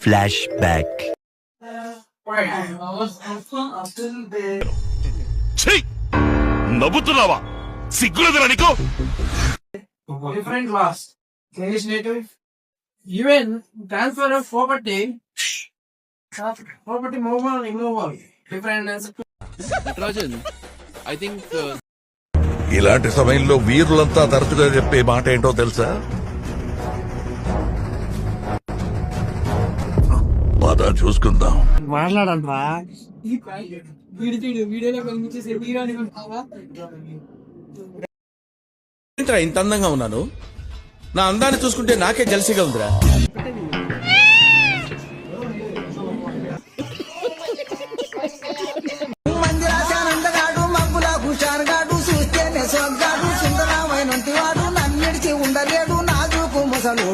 Flash back. నవ్వుతున్నావా? సిగ్గులేదురా నీకు? Different laws. Legislative. Even transfer of property move on, immovable. Different as Rajan, I think ఇలాంటి సమయంలో వీరులంతా తరచుగా చెప్పే మాట ఏంటో తెలుసా? పద చూసుకుందాం. మాట్లాడంట్రా. వీడియోలో కనిపించేసి ఇంత అందంగా ఉన్నాను. నా అందాన్ని చూసుకుంటే నాకే జలసిగా ఉందిరా. చూస్తేనే సొగ్గాడు సుందరమైన వాడు నన్నిడిచి ఉండలేడు నాజుకు ముసలు.